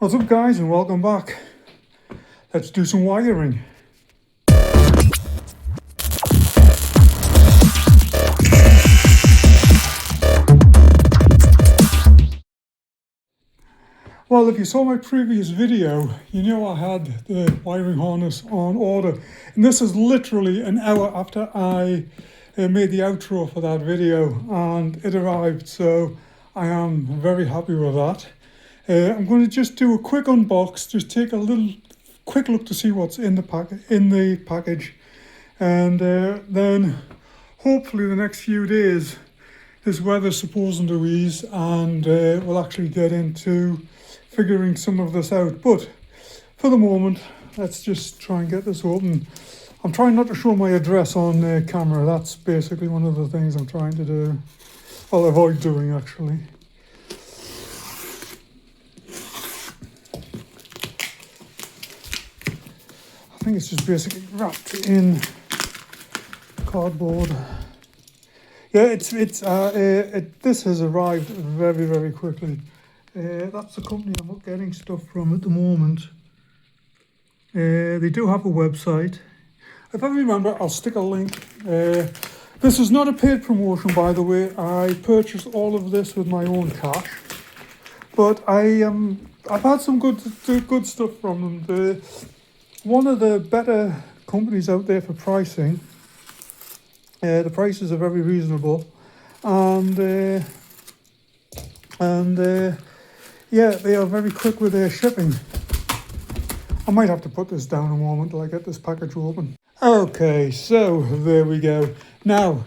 What's up guys, and welcome back. Let's do some wiring. Well, if you saw my previous video, you know I had the wiring harness on order. And this is literally an hour after I made the outro for that video and it arrived. So I am very happy with that. I'm going to just do a quick unbox, just take a little quick look to see what's in the package. And then hopefully the next few days, this weather's supposed to ease and we'll actually get into figuring some of this out. But for the moment, let's just try and get this open. I'm trying not to show my address on camera. That's basically one of the things I'm trying to do. I'll avoid doing actually. I think it's just basically wrapped in cardboard. Yeah, this has arrived very, very quickly. That's the company I'm getting stuff from at the moment. They do have a website. If I remember, I'll stick a link. This is not a paid promotion, by the way. I purchased all of this with my own cash. But I've had some good stuff from them. One of the better companies out there for pricing. The prices are very reasonable, and yeah, they are very quick with their shipping. I might have to put this down a moment till I get this package open. Okay, so there we go. Now,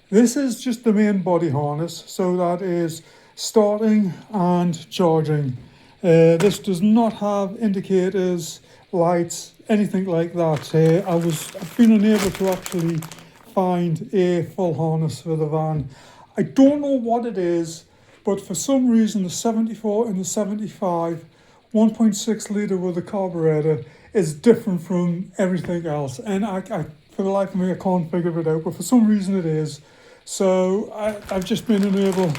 this is just the main body harness, so that is starting and charging. This does not have indicators, lights, anything like that. I've been unable to actually find a full harness for the van. I don't know what it is, but for some reason the 74 and the 75 1.6 litre with a carburetor is different from everything else, and I for the life of me I can't figure it out, but for some reason it is. So I've just been unable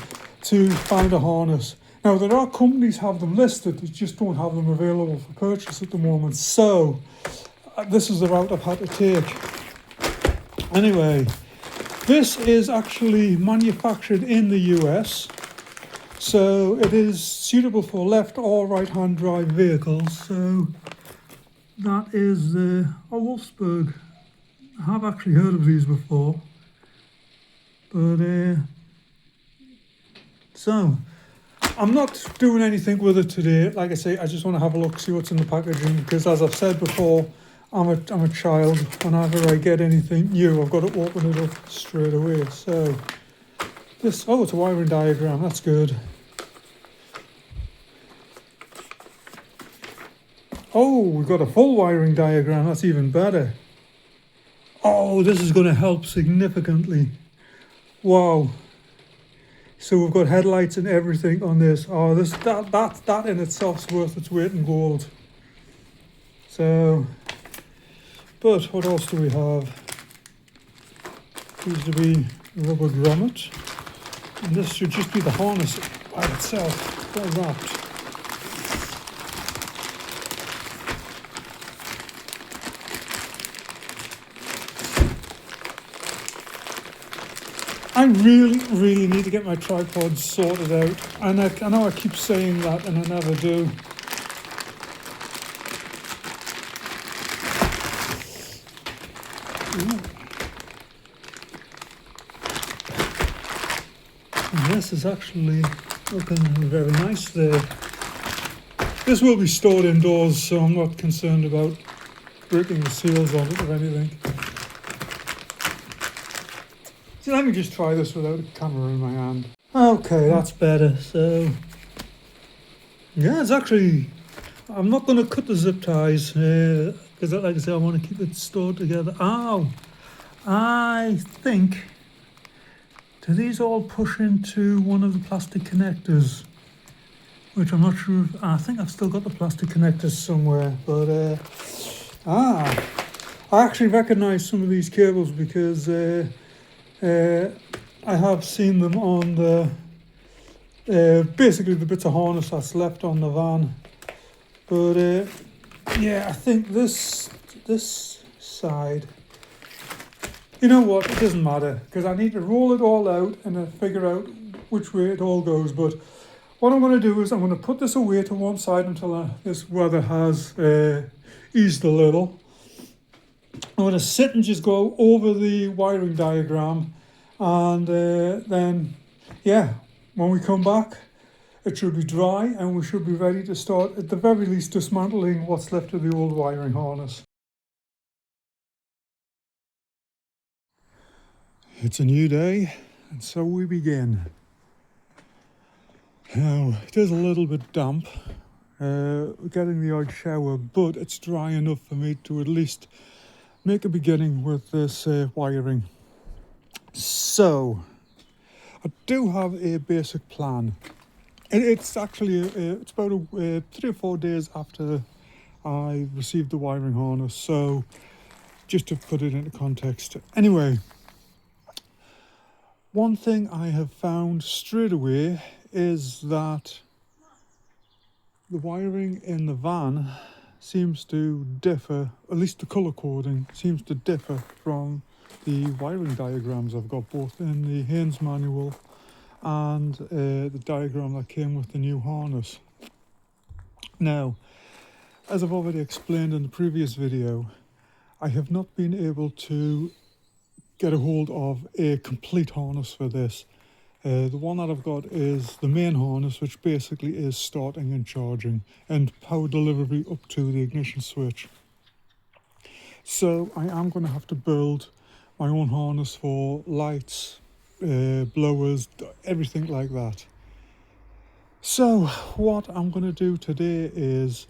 to find a harness. Now there are companies have them listed, they just don't have them available for purchase at the moment. So this is the route I've had to take. Anyway, this is actually manufactured in the US, so it is suitable for left or right hand drive vehicles. So that is the Wolfsburg. I have actually heard of these before, but so I'm not doing anything with it today. Like I say, I just want to have a look, see what's in the packaging, because as I've said before, I'm a child. Whenever I get anything new, I've got to open it up straight away. So this, oh, it's a wiring diagram. That's good. Oh, we've got a full wiring diagram. That's even better. Oh, this is going to help significantly. Wow. So we've got headlights and everything on this. Oh, that in itself is worth its weight in gold. So, but what else do we have? Seems to be rubber grommet, and this should just be the harness by itself, well wrapped. I really need to get my tripod sorted out, and I know I keep saying that and I never do. Ooh. And this is actually looking very nice there. This will be stored indoors, so I'm not concerned about breaking the seals on it or anything. So let me just try this without a camera in my hand. Okay, that's better. So yeah, it's actually, I'm not going to cut the zip ties because like I said, I want to keep it stored together. Oh, I think, do these all push into one of the plastic connectors? Which I'm not sure if, I think I've still got the plastic connectors somewhere, but I actually recognise some of these cables because I have seen them on the basically the bits of harness that's left on the van. But yeah, I think this side, you know what, it doesn't matter, because I need to roll it all out and figure out which way it all goes. But what I'm going to do is I'm going to put this away to one side until this weather has eased a little. I'm going to sit and just go over the wiring diagram, and then, yeah, when we come back, it should be dry and we should be ready to start, at the very least, dismantling what's left of the old wiring harness. It's a new day, and so we begin. Now, it is a little bit damp, we're getting the odd shower, but it's dry enough for me to at least make a beginning with this wiring. So, I do have a basic plan. It's actually, it's about 3 or 4 days after I received the wiring harness, so just to put it into context. Anyway, one thing I have found straight away is that the wiring in the van seems to differ, at least the colour coding seems to differ from the wiring diagrams I've got, both in the Haynes manual and the diagram that came with the new harness. Now, as I've already explained in the previous video, I have not been able to get a hold of a complete harness for this. The one that I've got is the main harness, which basically is starting and charging and power delivery up to the ignition switch. So I am going to have to build my own harness for lights, blowers, everything like that. So what I'm going to do today is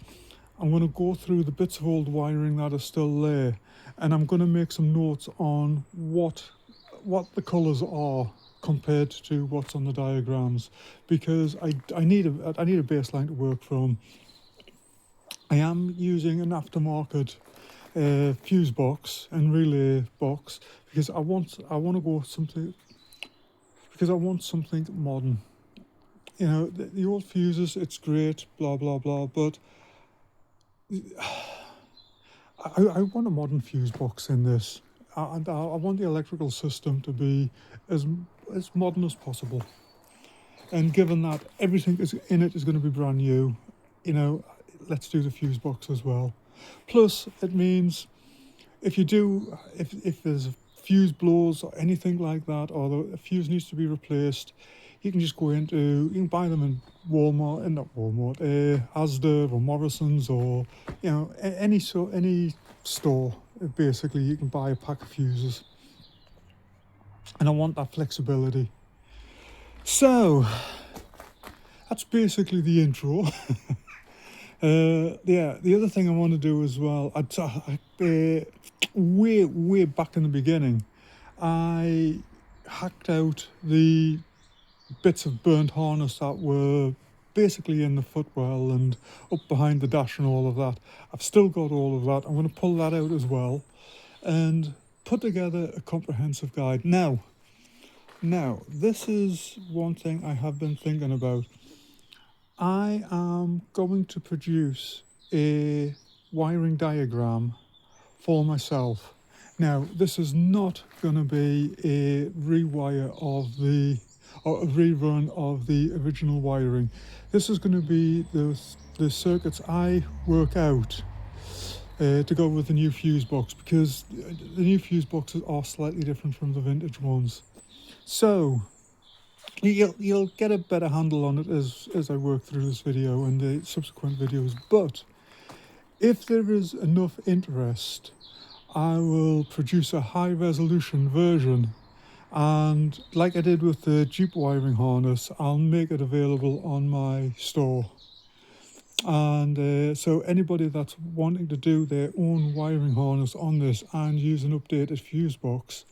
I'm going to go through the bits of old wiring that are still there, and I'm going to make some notes on what the colours are compared to what's on the diagrams, because I need a baseline to work from. I am using an aftermarket fuse box and relay box because I want to go something, because I want something modern. You know, the old fuses, it's great, blah blah blah, but I want a modern fuse box in this, and I want the electrical system to be as modern as possible. And given that everything in it is going to be brand new, you know, let's do the fuse box as well. Plus, it means if there's a fuse blows or anything like that, or the fuse needs to be replaced, you can just go you can buy them in Walmart, Asda or Morrison's, or, you know, any store. Basically, you can buy a pack of fuses, and I want that flexibility. So that's basically the intro. Yeah, the other thing I want to do as well, way back in the beginning, I hacked out the bits of burnt harness that were basically in the footwell and up behind the dash and all of that. I've still got all of that. I'm going to pull that out as well and put together a comprehensive guide. Now, this is one thing I have been thinking about. I am going to produce a wiring diagram for myself. Now, this is not going to be a rewire or a rerun of the original wiring. This is going to be the circuits I work out to go with the new fuse box, because the new fuse boxes are slightly different from the vintage ones. So you'll get a better handle on it as I work through this video and the subsequent videos. But if there is enough interest, I will produce a high resolution version, and like I did with the Jeep wiring harness, I'll make it available on my store. And so anybody that's wanting to do their own wiring harness on this and use an updated fuse box,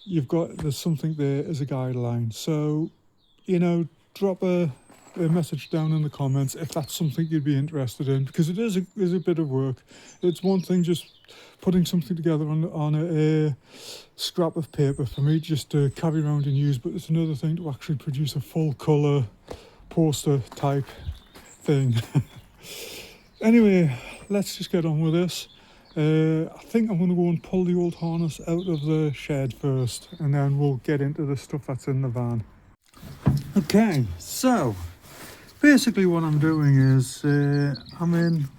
there's something there as a guideline. So, you know, drop a message down in the comments if that's something you'd be interested in, because it is a bit of work. It's one thing just putting something together on a scrap of paper for me just to carry around and use, but it's another thing to actually produce a full colour poster type thing. Anyway, let's just get on with this. I think I'm going to go and pull the old harness out of the shed first, and then we'll get into the stuff that's in the van. Okay, so basically what I'm doing is I'm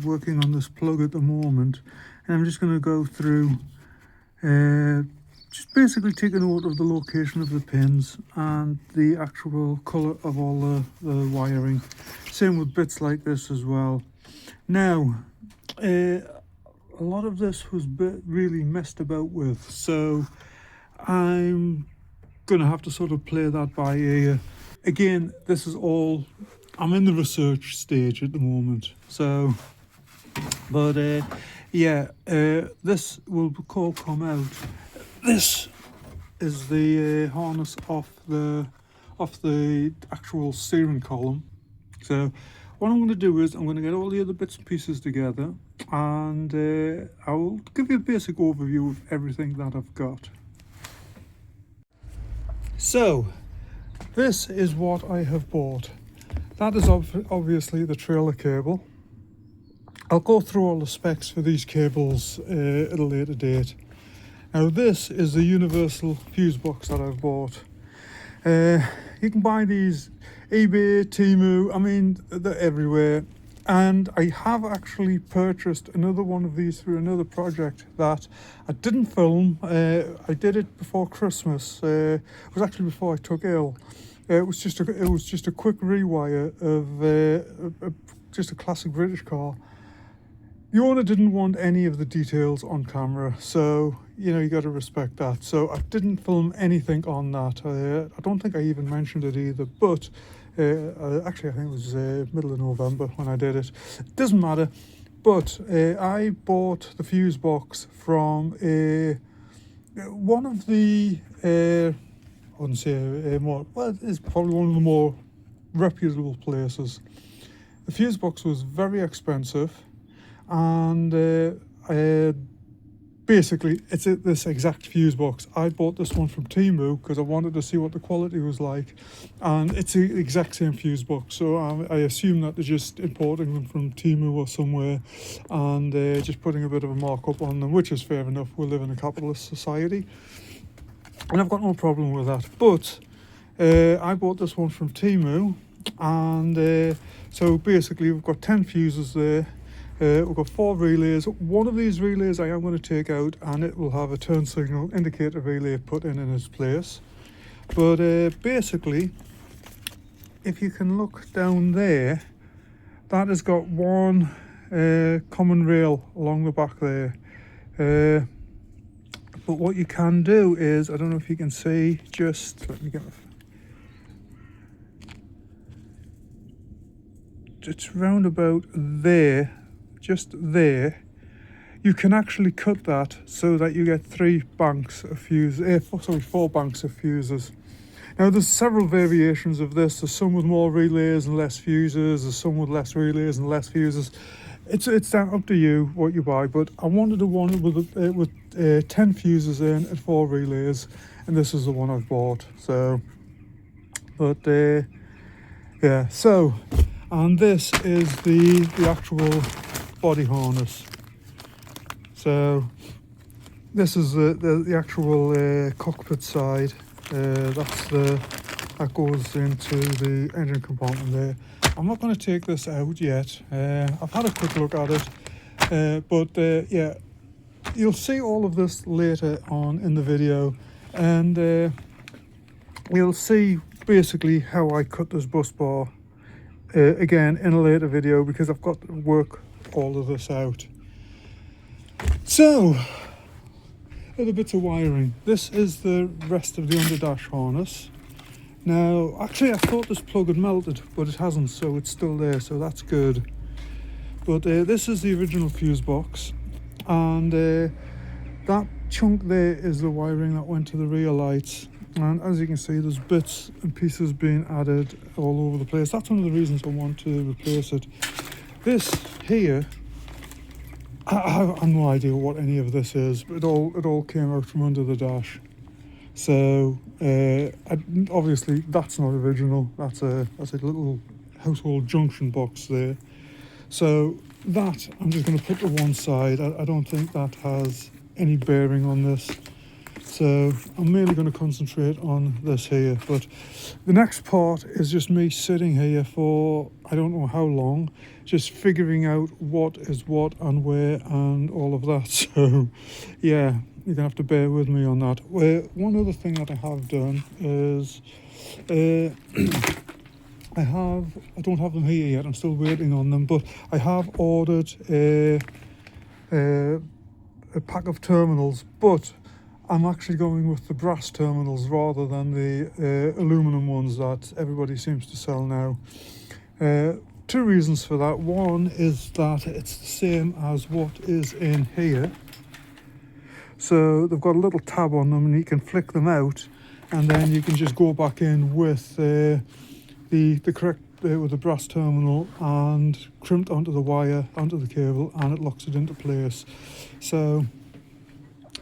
working on this plug at the moment, and I'm just going to go through just basically take a note of the location of the pins and the actual colour of all the wiring. Same with bits like this as well. Now, a lot of this was really messed about with, so I'm gonna have to sort of play that by ear. Again, this is all, I'm in the research stage at the moment, so, but yeah, this will all come out. This is the harness off the actual steering column. So what I'm going to do is I'm going to get all the other bits and pieces together, and I will give you a basic overview of everything that I've got. So this is what I have bought. That is obviously the trailer cable. I'll go through all the specs for these cables at a later date. Now this is the universal fuse box that I've bought. You can buy these eBay, Temu, I mean they're everywhere. And I have actually purchased another one of these through another project that I didn't film. I did it before Christmas. It was actually before I took ill. It was just a quick rewire of just a classic British car. The owner didn't want any of the details on camera, so you know you got to respect that. So I didn't film anything on that. I don't think I even mentioned it either. But actually, I think it was middle of November when I did it. It doesn't matter. But I bought the fuse box from one of the I wouldn't say more. Well, it's probably one of the more reputable places. The fuse box was very expensive. And basically it's this exact fuse box. I bought this one from Temu because I wanted to see what the quality was like, and it's the exact same fuse box, so I assume that they're just importing them from Temu or somewhere and just putting a bit of a markup on them, which is fair enough. We live in a capitalist society and I've got no problem with that. But I bought this one from Temu, and so basically we've got 10 fuses there. We've got 4 relays. One of these relays I am going to take out, and it will have a turn signal indicator relay put in its place. But basically, if you can look down there, that has got one common rail along the back there. But what you can do is, I don't know if you can see, just let me get it's round about there. Just there, you can actually cut that so that you get 3 banks of fuses, 4 banks of fuses. Now there's several variations of this. There's some with more relays and less fuses, there's some with less relays and less fuses. It's down up to you what you buy, but I wanted the one with 10 fuses in and 4 relays, and this is the one I've bought. So, but yeah, so, and this is the actual body harness. So this is the actual cockpit side. That goes into the engine compartment there. I'm not going to take this out yet. I've had a quick look at it, but yeah, you'll see all of this later on in the video, and you'll see basically how I cut this bus bar again in a later video, because I've got to work all of this out. So, other bits of wiring. This is the rest of the underdash harness. Now, actually I thought this plug had melted, but it hasn't, so it's still there, so that's good. But this is the original fuse box, and that chunk there is the wiring that went to the rear lights. And as you can see, there's bits and pieces being added all over the place. That's one of the reasons I want to replace it. This here, I have no idea what any of this is, but it all came out from under the dash. So obviously that's not original. That's a little household junction box there. So that I'm just going to put to one side. I don't think that has any bearing on this. So I'm mainly going to concentrate on this here. But the next part is just me sitting here for I don't know how long, just figuring out what is what and where and all of that. So yeah, you're going to have to bear with me on that. One other thing that I have done is I don't have them here yet, I'm still waiting on them, but I have ordered a pack of terminals, but I'm actually going with the brass terminals rather than the aluminum ones that everybody seems to sell now. Two reasons for that. One is that it's the same as what is in here. So they've got a little tab on them and you can flick them out and then you can just go back in with the correct with the brass terminal and crimped onto the wire, onto the cable, and it locks it into place. So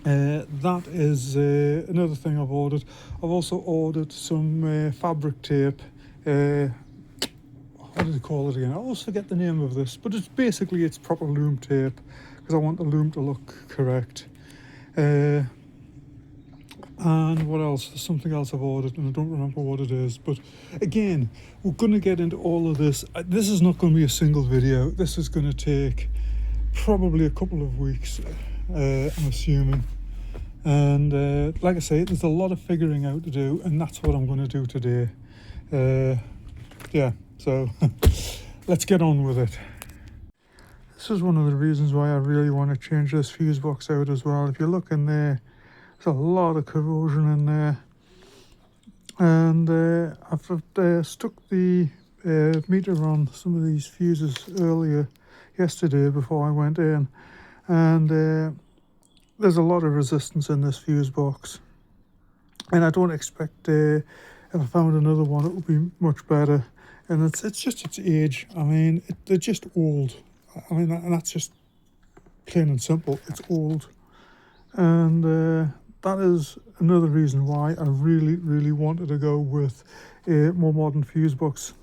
that is another thing I've ordered. I've also ordered some fabric tape. What do they call it again? I always forget the name of this, but it's proper loom tape because I want the loom to look correct. And what else? There's something else I've ordered and I don't remember what it is. But again, we're going to get into all of this. This is not going to be a single video. This is going to take probably a couple of weeks, I'm assuming. And like I say, there's a lot of figuring out to do, and that's what I'm going to do today. Yeah, so let's get on with it. This is one of the reasons why I really want to change this fuse box out as well. If you look in there, there's a lot of corrosion in there, and I've stuck the meter on some of these fuses yesterday before I went in, and there's a lot of resistance in this fuse box, and I don't expect if I found another one it would be much better. And it's just its age. I mean, they're just old. I mean, and that's just plain and simple. It's old, and that is another reason why I really wanted to go with a more modern fuse box.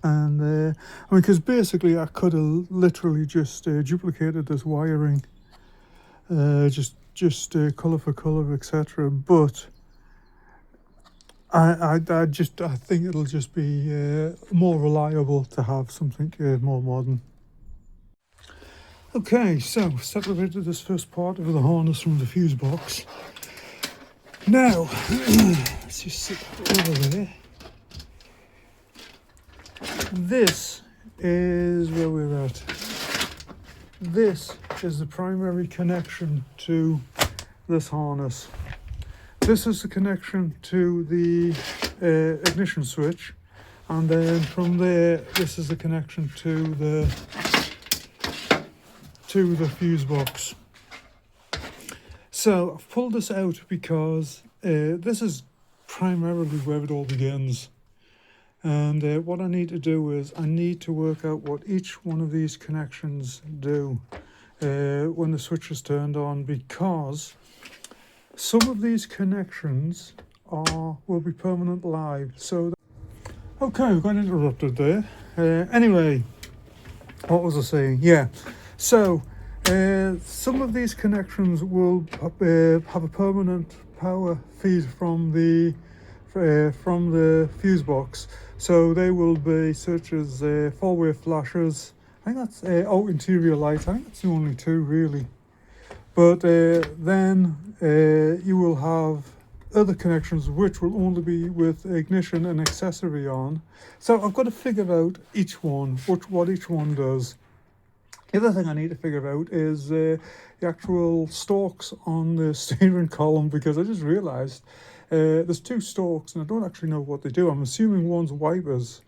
And I mean, because basically I could have literally just duplicated this wiring, just colour for colour, etc. But I think it'll just be more reliable to have something more modern. Okay, so separated this first part of the harness from the fuse box. Now, let's just sit over there. This is where we're at. This is the primary connection to this harness. This is the connection to the ignition switch, and then from there, this is the connection to the fuse box. So I've pulled this out because this is primarily where it all begins. And what I need to do is I need to work out what each one of these connections do when the switch is turned on, because some of these connections will be permanent live. So okay, we got interrupted there. Anyway, what was I saying? Yeah. So, some of these connections will have a permanent power feed from the fuse box. So they will be such as 4-way flashers. I think that's interior lights. I think that's the only two really. But then you will have other connections which will only be with ignition and accessory on. So I've got to figure out each one, what each one does. The other thing I need to figure out is the actual stalks on the steering column, because I just realised there's two stalks and I don't actually know what they do. I'm assuming one's wipers,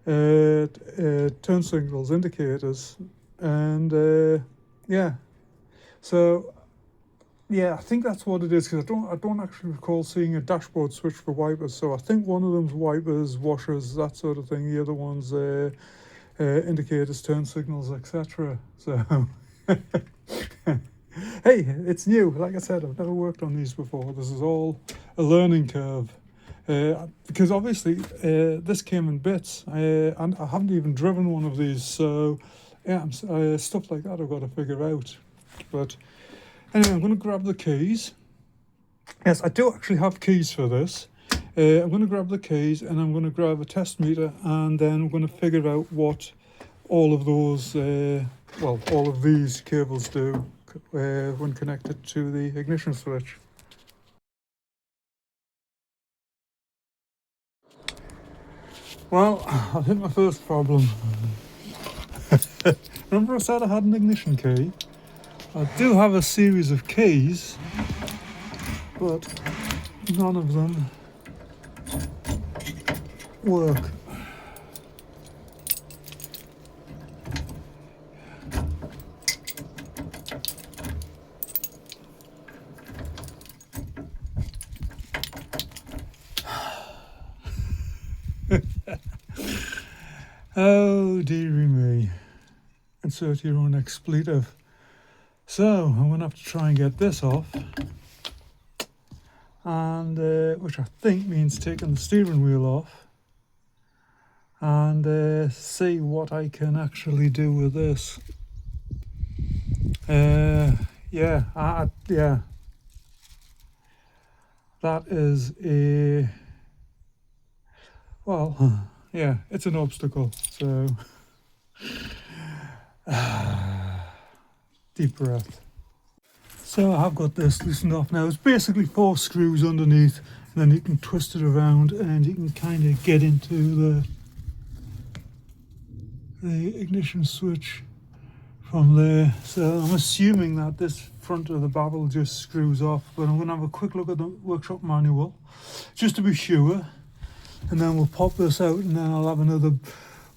turn signals, indicators, and yeah. So yeah, I think that's what it is, because I don't actually recall seeing a dashboard switch for wipers. So I think one of them's wipers, washers, that sort of thing. The other one's indicators, turn signals, etc. So hey, it's new. Like I said, I've never worked on these before. This is all a learning curve. because obviously this came in bits, and I haven't even driven one of these, so yeah, stuff like that I've got to figure out. But anyway, I'm going to grab the keys. Yes, I do actually have keys for this. I'm going to grab the keys and I'm going to grab a test meter, and then I'm going to figure out what all of those, all of these cables do when connected to the ignition switch. Well, I hit my first problem. Remember I said I had an ignition key? I do have a series of keys, but none of them work. Oh dearie me. Insert your own expletive. So I'm going to have to try and get this off, and which I think means taking the steering wheel off, and see what I can actually do with this. Yeah, that is a, well, yeah, it's an obstacle, so deep breath. So I've got this loosened off now. It's basically 4 screws underneath, and then you can twist it around and you can kind of get into the ignition switch from there. So I'm assuming that this front of the barrel just screws off, but I'm going to have a quick look at the workshop manual just to be sure, and then we'll pop this out and then I'll have another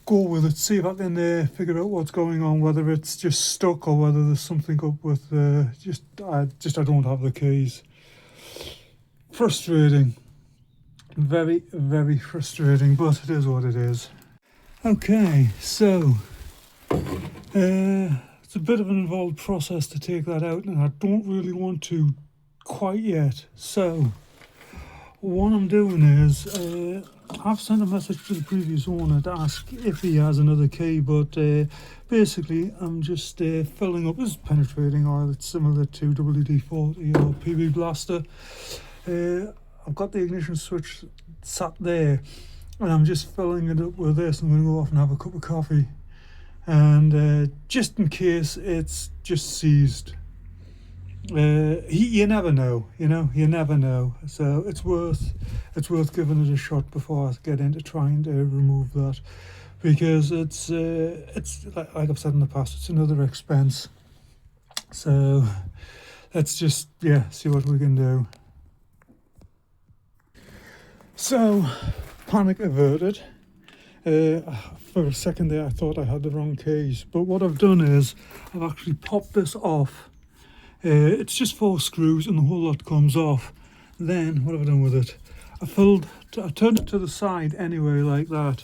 go with it, see if I can figure out what's going on, whether it's just stuck or whether there's something up with I don't have the keys. Frustrating, very, very frustrating, but it is what it is. Okay, so it's a bit of an involved process to take that out, and I don't really want to quite yet. So what I'm doing is I've sent a message to the previous owner to ask if he has another key, but basically I'm just filling up. This is penetrating oil. It's similar to WD-40 or PB Blaster. I've got the ignition switch sat there, and I'm just filling it up with this. I'm going to go off and have a cup of coffee, and just in case it's just seized. You never know, you never know. So it's worth giving it a shot before I get into trying to remove that, because it's like I've said in the past, it's another expense. So let's just see what we can do. So panic averted. For a second there I thought I had the wrong keys, but what I've done is I've actually popped this off. It's just 4 screws and the whole lot comes off. Then what have I done with it? I turned it to the side anyway, like that,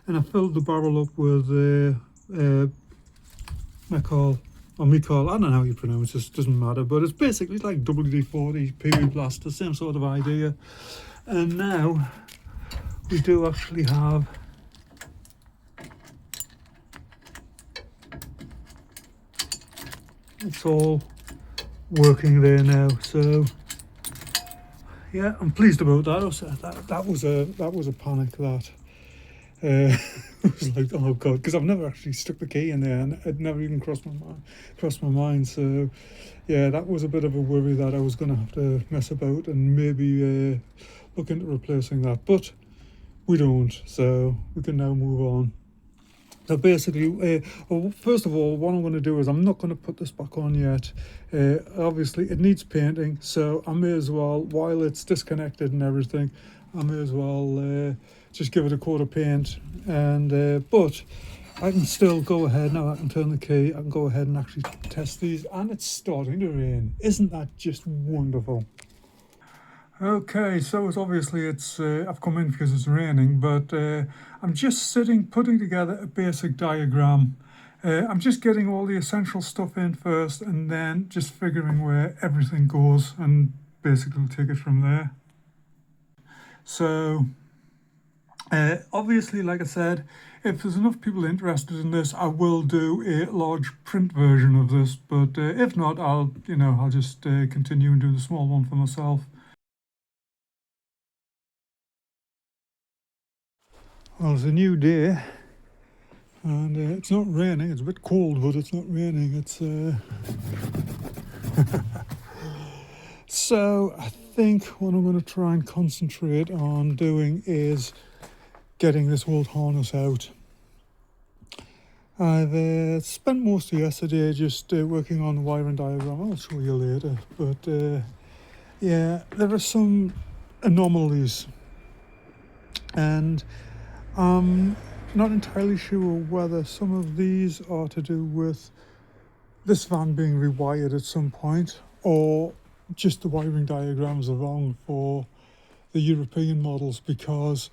and I filled the barrel up with Mecol, I don't know how you pronounce this, doesn't matter, but it's basically like WD-40 PB Blaster, same sort of idea. And now we do actually have it's all working there now, so yeah, I'm pleased about that. That was a panic. That it was like, oh god, because I've never actually stuck the key in there, and it never even crossed my mind. So yeah, that was a bit of a worry that I was going to have to mess about and maybe look into replacing that, but we don't, so we can now move on. So basically, first of all, what I'm going to do is I'm not going to put this back on yet. Obviously, it needs painting, so I may as well, while it's disconnected and everything, I may as well just give it a coat of paint. And but I can still go ahead now. I can turn the key. I can go ahead and actually test these, and it's starting to rain. Isn't that just wonderful? Okay, so it's obviously I've come in because it's raining, but I'm just putting together a basic diagram. I'm just getting all the essential stuff in first, and then just figuring where everything goes, and basically take it from there. So obviously, like I said, if there's enough people interested in this, I will do a large print version of this. But if not, I'll just continue and do the small one for myself. Well, it's a new day, and it's not raining. It's a bit cold, but it's not raining. It's so I think what I'm going to try and concentrate on doing is getting this old harness out. I've spent most of yesterday just working on the wiring diagram. I'll show you later, but yeah, there are some anomalies, and I'm not entirely sure whether some of these are to do with this van being rewired at some point, or just the wiring diagrams are wrong for the European models, because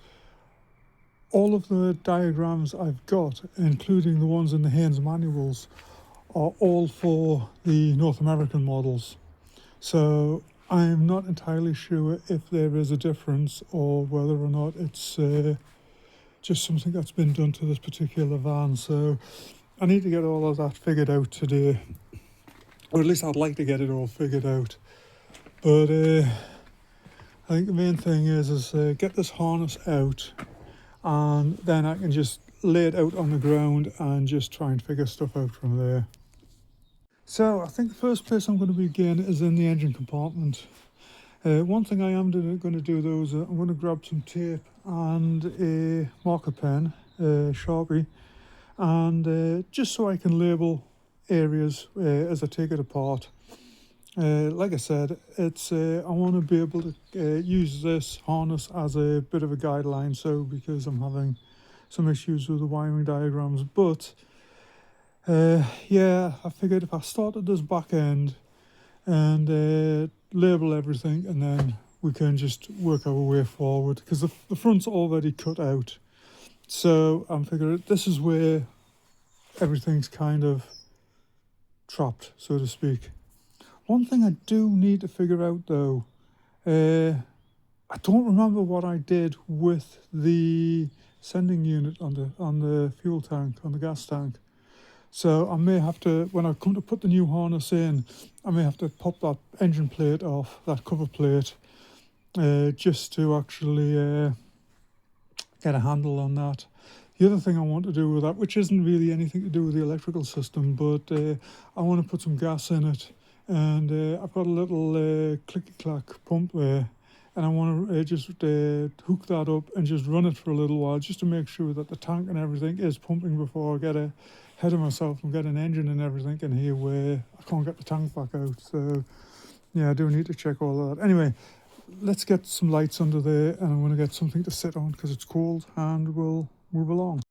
all of the diagrams I've got, including the ones in the Haynes manuals, are all for the North American models. So I'm not entirely sure if there is a difference or whether or not it's just something that's been done to this particular van. So I need to get all of that figured out today, or at least I'd like to get it all figured out. But I think the main thing is get this harness out, and then I can just lay it out on the ground and just try and figure stuff out from there. So I think the first place I'm going to begin is in the engine compartment. One thing I am going to do though is I'm going to grab some tape and a marker pen, Sharpie, and just so I can label areas as I take it apart. Like I said, it's I want to be able to use this harness as a bit of a guideline, so because I'm having some issues with the wiring diagrams. But yeah, I figured if I started this back end and label everything, and then we can just work our way forward, because the front's already cut out. So I'm figuring this is where everything's kind of trapped, so to speak. One thing I do need to figure out though, I don't remember what I did with the sending unit on the fuel tank, on the gas tank. So I may have to, when I come to put the new harness in, I may have to pop that engine plate off, that cover plate, just to actually get a handle on that. The other thing I want to do with that, which isn't really anything to do with the electrical system, but I want to put some gas in it. And I've got a little clicky-clack pump there, and I want to just hook that up and just run it for a little while, just to make sure that the tank and everything is pumping before I get ahead of myself and get an engine and everything in here where I can't get the tank back out. So yeah, I do need to check all that. Anyway, let's get some lights under there, and I'm going to get something to sit on because it's cold, and we'll move along.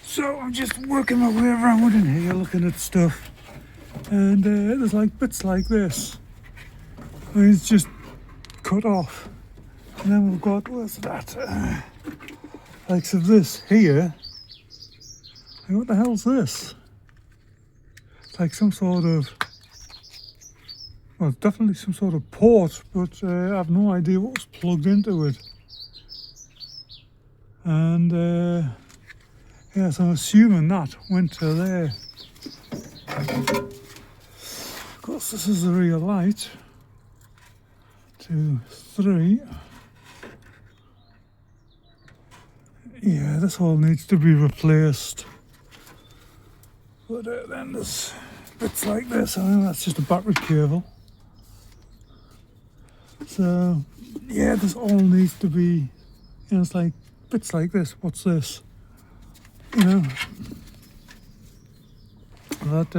So I'm just working my way around in here looking at stuff. And there's like bits like this. I mean, it's just cut off. And then we've got, what's that? Like, so this here. And what the hell's this? It's like some sort of, well, definitely some sort of port, but I have no idea what was plugged into it. And yeah, so I'm assuming that went to there. Of course, this is the rear light. 2, 3. Yeah, this all needs to be replaced. But then there's bits like this. I mean, that's just a battery cable. So yeah, this all needs to be, you know, it's like bits like this. What's this? You know. But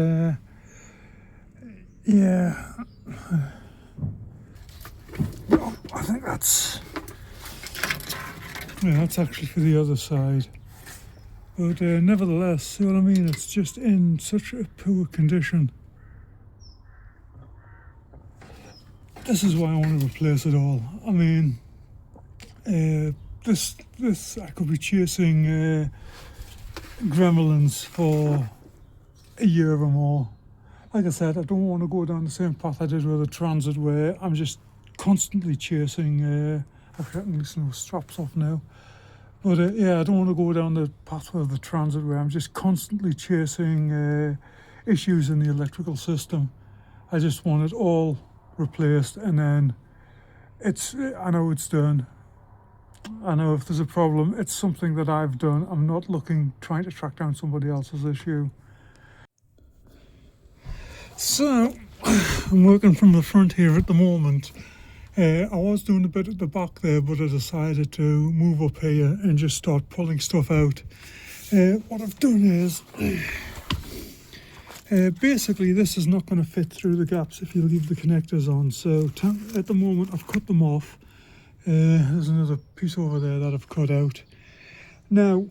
yeah, well, I think that's actually for the other side. But nevertheless, see what I mean? It's just in such a poor condition. This is why I want to replace it all. I mean, this I could be chasing gremlins for a year or more. Like I said, I don't want to go down the same path I did with the Transit, where I'm just constantly chasing I've got to loosen those straps off now. But yeah, I don't want to go down the pathway of the transit where I'm just constantly chasing issues in the electrical system. I just want it all replaced, and then I know it's done. I know if there's a problem, it's something that I've done. I'm not trying to track down somebody else's issue. So, I'm working from the front here at the moment. I was doing a bit at the back there, but I decided to move up here and just start pulling stuff out. What I've done is, basically this is not going to fit through the gaps if you leave the connectors on. So at the moment I've cut them off. There's another piece over there that I've cut out. Now,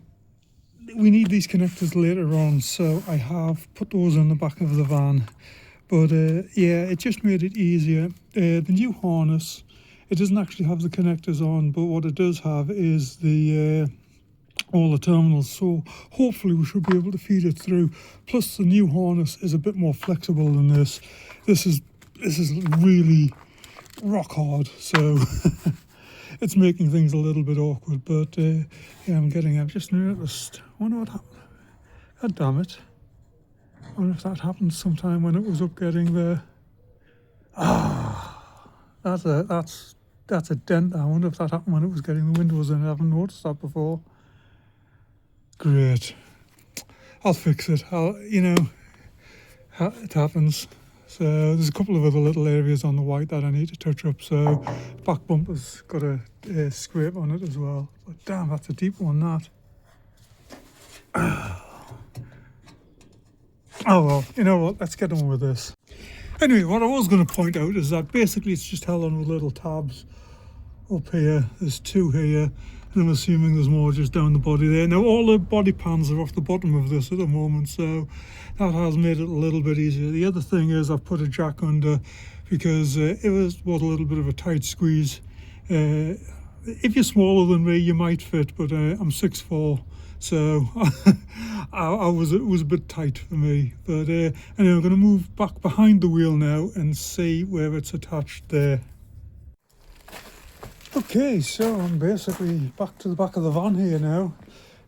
we need these connectors later on, so I have put those in the back of the van. But yeah, it just made it easier. The new harness, it doesn't actually have the connectors on, but what it does have is all the terminals. So hopefully we should be able to feed it through. Plus the new harness is a bit more flexible than this. This is really rock hard, so it's making things a little bit awkward. But yeah, I've just noticed. I wonder what happened. God damn it. I wonder if that happened sometime when it was up getting there. That's a dent. I wonder if that happened when it was getting the windows in. I haven't noticed that before. Great. I'll fix it. It happens. So there's a couple of other little areas on the white that I need to touch up. So back bumper's got a scrape on it as well. But damn, that's a deep one, that. Oh well, you know what, let's get on with this. Anyway, what I was going to point out is that basically it's just held on with little tabs up here. There's two here, and I'm assuming there's more just down the body there. Now all the body pans are off the bottom of this at the moment, so that has made it a little bit easier. The other thing is I've put a jack under because it was a little bit of a tight squeeze. If you're smaller than me, you might fit, but I'm 6'4", so it was a bit tight for me. But anyway, I'm going to move back behind the wheel now and see where it's attached there. Okay, so I'm basically back to the back of the van here now.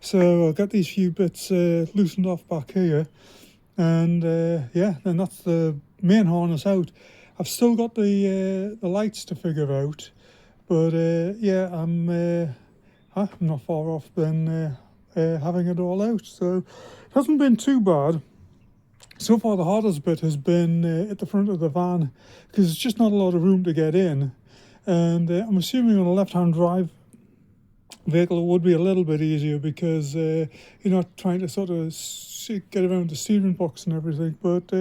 So I'll get these few bits loosened off back here, and yeah, then that's the main harness out. I've still got the lights to figure out, but yeah, I'm not far off then having it all out. So it hasn't been too bad. So far the hardest bit has been at the front of the van, because it's just not a lot of room to get in. And I'm assuming on a left-hand drive vehicle it would be a little bit easier, because you're not trying to sort of get around the steering box and everything. But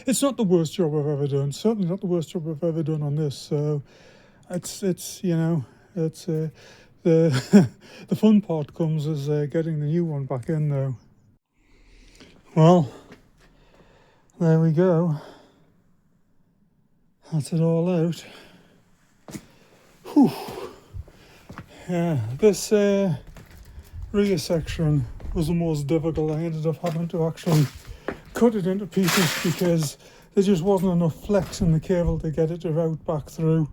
it's not the worst job I've ever done. Certainly not the worst job I've ever done on this. So it's the the fun part comes as getting the new one back in though. Well, there we go. That's it all out. Whew. Yeah, this rear section was the most difficult. I ended up having to actually cut it into pieces because there just wasn't enough flex in the cable to get it to route back through.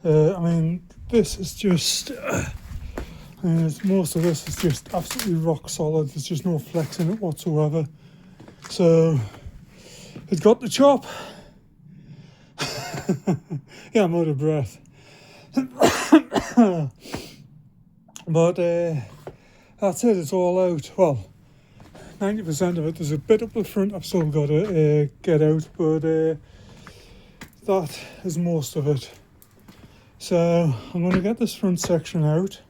I mean, this is just most of this is just absolutely rock solid. There's just no flex in it whatsoever. So it's got the chop. Yeah, I'm out of breath. But that's it, it's all out. Well, 90% of it. There's a bit up the front I've still got to get out, but that is most of it. So I'm going to get this front section out.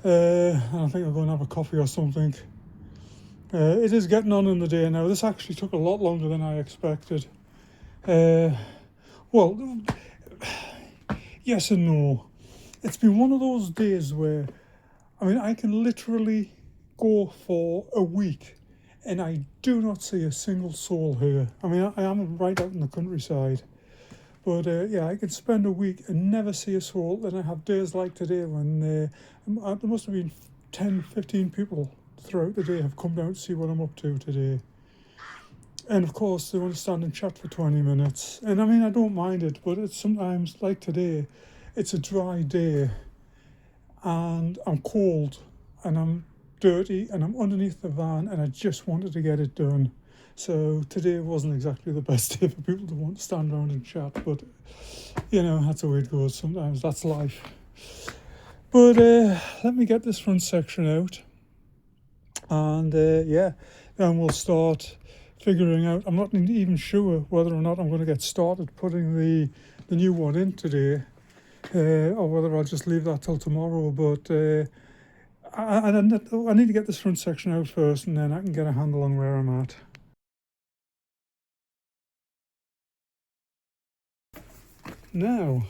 I think I'm going to have a coffee or something. It is getting on in the day now. This actually took a lot longer than I expected. Well, yes and no. It's been one of those days where, I mean, I can literally go for a week and I do not see a single soul here. I mean, I am right out in the countryside, but yeah, I can spend a week and never see a soul. Then I have days like today when there must have been 10, 15 people throughout the day have come down to see what I'm up to today. And of course, they want to stand and chat for 20 minutes. And I mean, I don't mind it, but it's sometimes, like today, it's a dry day and I'm cold and I'm dirty and I'm underneath the van and I just wanted to get it done. So today wasn't exactly the best day for people to want to stand around and chat, but you know, that's the way it goes sometimes, that's life. But let me get this front section out and yeah, then we'll start figuring out. I'm not even sure whether or not I'm going to get started putting the new one in today, or whether I'll just leave that till tomorrow. But I need to get this front section out first, and then I can get a handle on where I'm at. Now,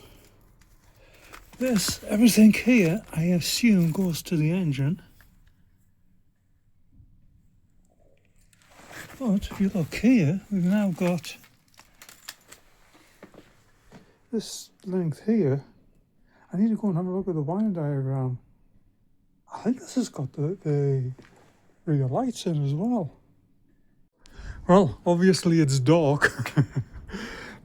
everything here, I assume, goes to the engine. But if you look here, we've now got this length here. I need to go and have a look at the wiring diagram. I think this has got the rear lights in as well. Well, obviously it's dark.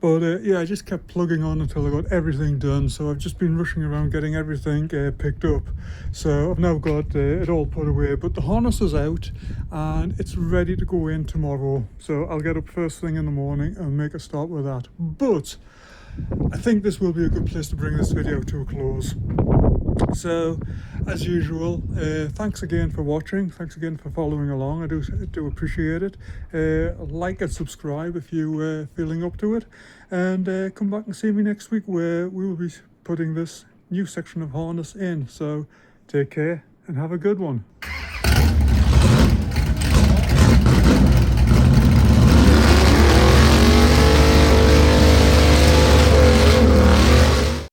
But yeah, I just kept plugging on until I got everything done. So I've just been rushing around getting everything picked up. So I've now got it all put away. But the harness is out and it's ready to go in tomorrow. So I'll get up first thing in the morning and make a start with that. But I think this will be a good place to bring this video to a close. So, as usual, thanks again for watching. Thanks again for following along. I do appreciate it. Like and subscribe if you're feeling up to it. And come back and see me next week where we will be putting this new section of harness in. So, take care and have a good one.